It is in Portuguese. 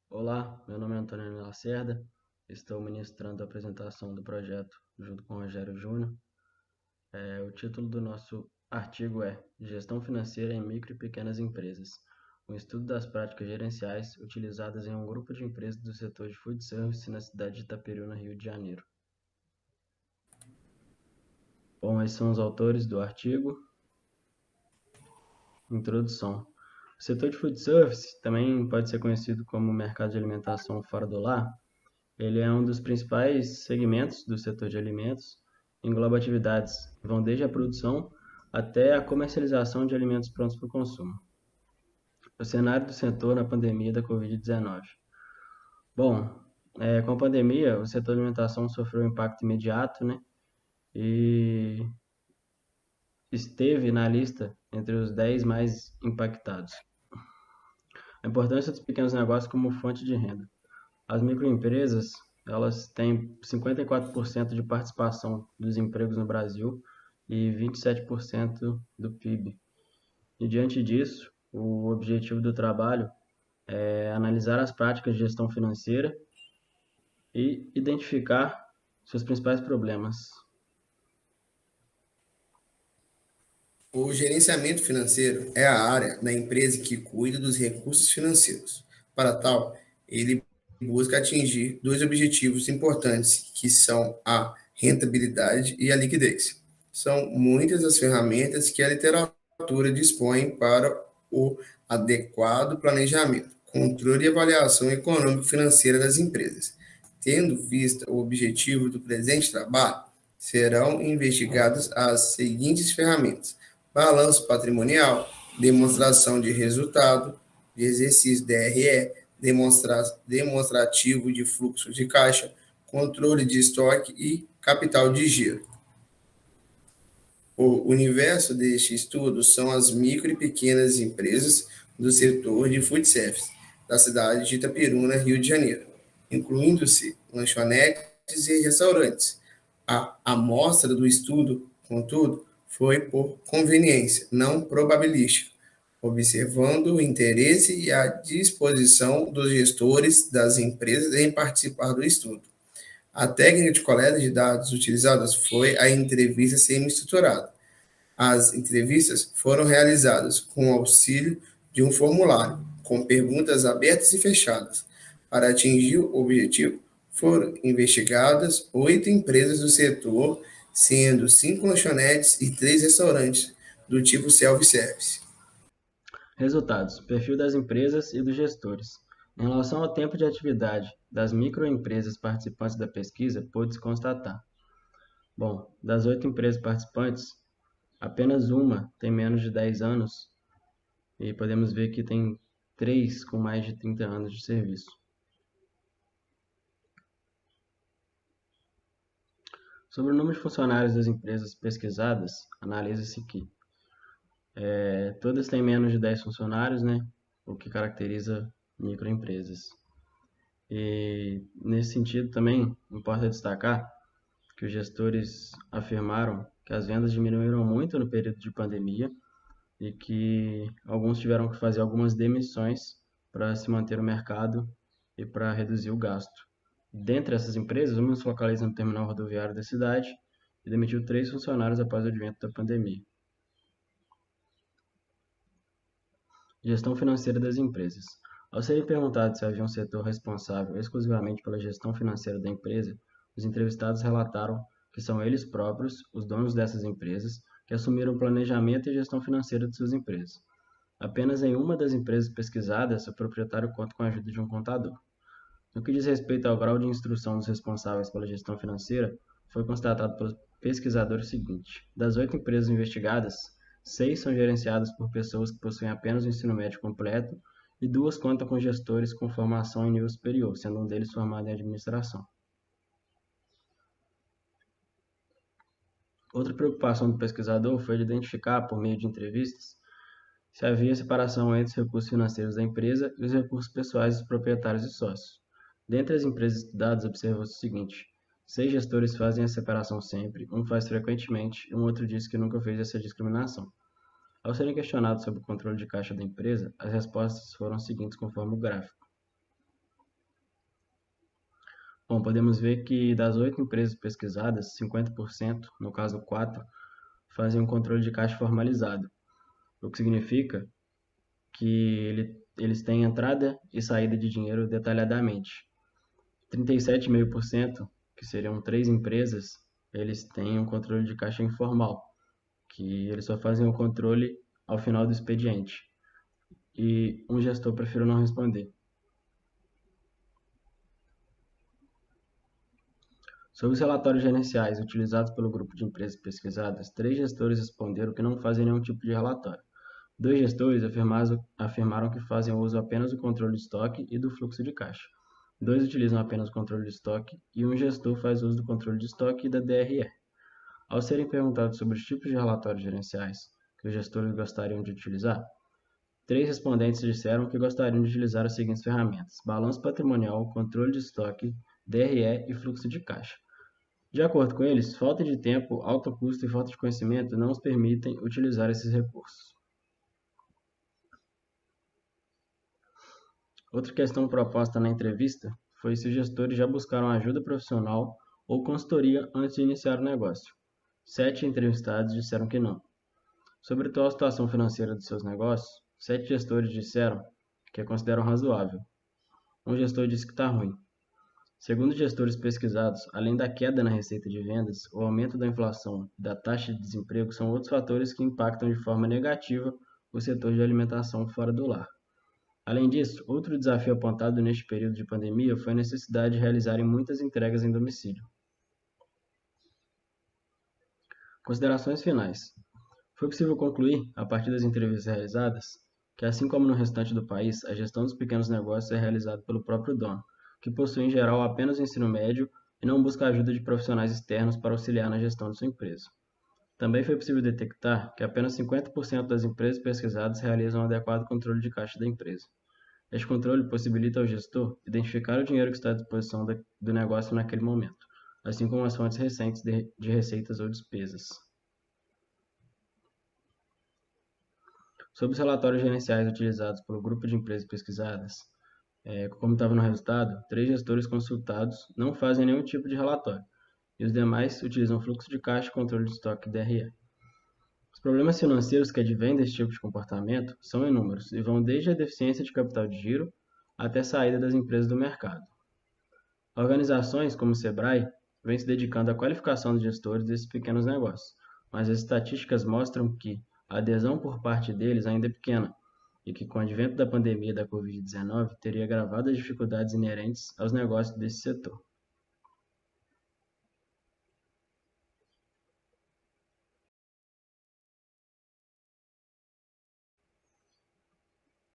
Olá, meu nome é Antônio Lacerda, estou ministrando a apresentação do projeto junto com o Rogério Júnior. O título do nosso artigo é Gestão Financeira em Micro e Pequenas Empresas, um estudo das práticas gerenciais utilizadas em um grupo de empresas do setor de food service na cidade de Itaperuna, Rio de Janeiro. Bom, esses são os autores do artigo. Introdução. O setor de food service, também pode ser conhecido como mercado de alimentação fora do lar. Ele é um dos principais segmentos do setor de alimentos, engloba atividades que vão desde a produção até a comercialização de alimentos prontos para o consumo. O cenário do setor na pandemia da Covid-19. Bom, com a pandemia, o setor de alimentação sofreu um impacto imediato, né? E esteve na lista entre os 10 mais impactados. A importância dos pequenos negócios como fonte de renda. As microempresas, elas têm 54% de participação dos empregos no Brasil e 27% do PIB. E diante disso, o objetivo do trabalho é analisar as práticas de gestão financeira e identificar seus principais problemas. O gerenciamento financeiro é a área da empresa que cuida dos recursos financeiros. Para tal, ele busca atingir dois objetivos importantes, que são a rentabilidade e a liquidez. São muitas as ferramentas que a literatura dispõe para o adequado planejamento, controle e avaliação econômico-financeira das empresas. Tendo vista o objetivo do presente trabalho, serão investigadas as seguintes ferramentas: balanço patrimonial, demonstração de resultado, de exercício DRE, demonstrativo de fluxo de caixa, controle de estoque e capital de giro. O universo deste estudo são as micro e pequenas empresas do setor de food service da cidade de Itaperuna, Rio de Janeiro, incluindo-se lanchonetes e restaurantes. A amostra do estudo, contudo, foi por conveniência, não probabilística, observando o interesse e a disposição dos gestores das empresas em participar do estudo. A técnica de coleta de dados utilizada foi a entrevista semi-estruturada. As entrevistas foram realizadas com o auxílio de um formulário, com perguntas abertas e fechadas. Para atingir o objetivo, foram investigadas 8 empresas do setor, sendo 5 lanchonetes e 3 restaurantes do tipo self-service. Resultados: perfil das empresas e dos gestores. Em relação ao tempo de atividade das microempresas participantes da pesquisa, pôde-se constatar. Bom, das 8 empresas participantes, apenas uma tem menos de 10 anos e podemos ver que tem 3 com mais de 30 anos de serviço. Sobre o número de funcionários das empresas pesquisadas, analisa-se que todas têm menos de 10 funcionários, né? O que caracteriza microempresas. E nesse sentido também importa destacar que os gestores afirmaram que as vendas diminuíram muito no período de pandemia e que alguns tiveram que fazer algumas demissões para se manter no mercado e para reduzir o gasto. Dentre essas empresas, uma se localiza no terminal rodoviário da cidade e demitiu 3 funcionários após o advento da pandemia. Gestão financeira das empresas. Ao serem perguntados se havia um setor responsável exclusivamente pela gestão financeira da empresa, os entrevistados relataram que são eles próprios, os donos dessas empresas, que assumiram o planejamento e gestão financeira de suas empresas. Apenas em uma das empresas pesquisadas, o proprietário conta com a ajuda de um contador. No que diz respeito ao grau de instrução dos responsáveis pela gestão financeira, foi constatado pelos pesquisadores o seguinte: das 8 empresas investigadas, 6 são gerenciadas por pessoas que possuem apenas o ensino médio completo e 2 contam com gestores com formação em nível superior, sendo um deles formado em administração. Outra preocupação do pesquisador foi de identificar, por meio de entrevistas, se havia separação entre os recursos financeiros da empresa e os recursos pessoais dos proprietários e sócios. Dentre as empresas estudadas, observou-se o seguinte: 6 gestores fazem a separação sempre, um faz frequentemente e um outro diz que nunca fez essa discriminação. Ao serem questionados sobre o controle de caixa da empresa, as respostas foram as seguintes conforme o gráfico. Bom, podemos ver que das 8 empresas pesquisadas, 50%, no caso 4, fazem um controle de caixa formalizado, o que significa que eles têm entrada e saída de dinheiro detalhadamente. 37,5%, que seriam 3 empresas, eles têm um controle de caixa informal, que eles só fazem o controle ao final do expediente. E um gestor preferiu não responder. Sobre os relatórios gerenciais utilizados pelo grupo de empresas pesquisadas, 3 gestores responderam que não fazem nenhum tipo de relatório. 2 gestores afirmaram que fazem uso apenas do controle de estoque e do fluxo de caixa. 2 utilizam apenas o controle de estoque e um gestor faz uso do controle de estoque e da DRE. Ao serem perguntados sobre os tipos de relatórios gerenciais que os gestores gostariam de utilizar, 3 respondentes disseram que gostariam de utilizar as seguintes ferramentas: balanço patrimonial, controle de estoque, DRE e fluxo de caixa. De acordo com eles, falta de tempo, alto custo e falta de conhecimento não os permitem utilizar esses recursos. Outra questão proposta na entrevista foi se os gestores já buscaram ajuda profissional ou consultoria antes de iniciar o negócio. 7 entrevistados disseram que não. Sobre a atual situação financeira de seus negócios, 7 gestores disseram que a consideram razoável. Um gestor disse que está ruim. Segundo gestores pesquisados, além da queda na receita de vendas, o aumento da inflação e da taxa de desemprego são outros fatores que impactam de forma negativa o setor de alimentação fora do lar. Além disso, outro desafio apontado neste período de pandemia foi a necessidade de realizarem muitas entregas em domicílio. Considerações finais. Foi possível concluir, a partir das entrevistas realizadas, que assim como no restante do país, a gestão dos pequenos negócios é realizada pelo próprio dono, que possui em geral apenas o ensino médio e não busca a ajuda de profissionais externos para auxiliar na gestão de sua empresa. Também foi possível detectar que apenas 50% das empresas pesquisadas realizam um adequado controle de caixa da empresa. Este controle possibilita ao gestor identificar o dinheiro que está à disposição do negócio naquele momento, assim como as fontes recentes de receitas ou despesas. Sobre os relatórios gerenciais utilizados pelo grupo de empresas pesquisadas, como estava no resultado, 3 gestores consultados não fazem nenhum tipo de relatório, e os demais utilizam fluxo de caixa, controle de estoque e DRE. Os problemas financeiros que advêm desse tipo de comportamento são inúmeros e vão desde a deficiência de capital de giro até a saída das empresas do mercado. Organizações como o Sebrae vêm se dedicando à qualificação dos gestores desses pequenos negócios, mas as estatísticas mostram que a adesão por parte deles ainda é pequena e que, com o advento da pandemia da Covid-19, teria agravado as dificuldades inerentes aos negócios desse setor.